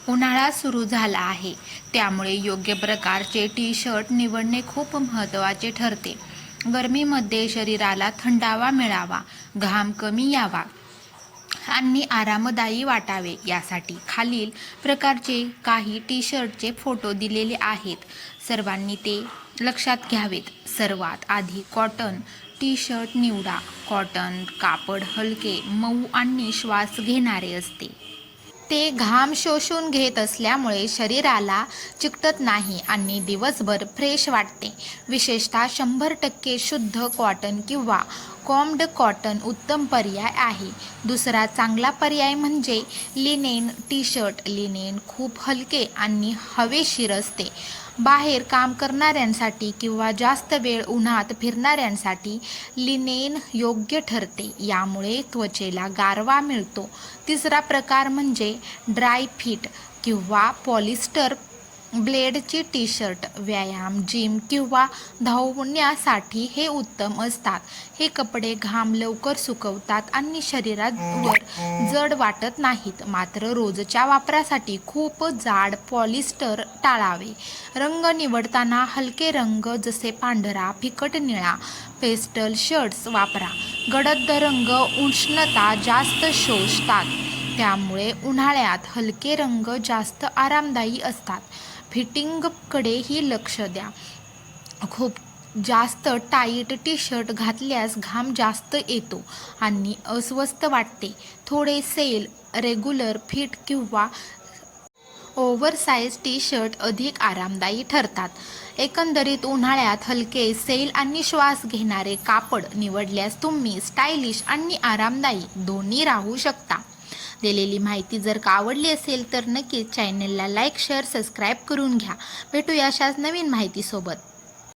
उन्हाळा सुरू झाला आहे, त्यामुळे योग्य प्रकारचे टी शर्ट निवडणे खूप महत्त्वाचे ठरते. गरमीमध्ये शरीराला थंडावा मिळावा, घाम कमी यावा आणि आरामदायी वाटावे यासाठी खालील प्रकारचे काही टी शर्टचे फोटो दिलेले आहेत. सर्वांनी ते लक्षात घ्यावेत. सर्वात आधी कॉटन टी शर्ट निवडा. कॉटन कापड हलके, मऊ आणि श्वास घेणारे असते. ते घाम शोषून घेत असल्यामुळे शरीराला चिकटत नाही आणि दिवसभर फ्रेश वाटते. विशेषतः 100% शुद्ध कॉटन किंवा कॉम्ड कॉटन उत्तम पर्याय आहे. दुसरा चांगला पर्याय म्हणजे लिनेन टी शर्ट. लिनेन खूप हलके आणि हवेशीर असते. बाहेर काम करणाऱ्यांसाठी किंवा जास्त वेळ उन्हात फिरणाऱ्यांसाठी लिनेन योग्य ठरते. यामुळे त्वचेला गारवा मिळतो. तिसरा प्रकार म्हणजे ड्राय फिट किंवा पॉलिस्टर ब्लेडची टी शर्ट. व्यायाम, जिम किंवा धावण्यासाठी हे उत्तम असतात. हे कपडे घाम लवकर सुकवतात आणि शरीरावर जड वाटत नाहीत. मात्र रोजच्या वापरासाठी खूप जाड पॉलिस्टर टाळावे. रंग निवडताना हलके रंग जसे पांढरा, फिकट निळा, पेस्टल शर्ट्स वापरा. गडद रंग उष्णता जास्त शोषतात, त्यामुळे उन्हाळ्यात हलके रंग जास्त आरामदायी असतात. फिटिंगकडेही लक्ष द्या. खूप जास्त टाईट टी शर्ट घातल्यास घाम जास्त येतो आणि अस्वस्थ वाटते. थोडे सेल, रेग्युलर फिट किंवा ओव्हरसाइज टी शर्ट अधिक आरामदायी ठरतात. एकंदरीत उन्हाळ्यात हलके, सैल आणि श्वास घेणारे कापड निवडल्यास तुम्ही स्टायलिश आणि आरामदायी दोन्ही राहू शकता. दिलेली माहिती जर का आवडली असेल तर नक्कीच चॅनलला लाईक, शेअर, सबस्क्राईब करून घ्या. भेटूया अशाच नवीन माहितीसोबत.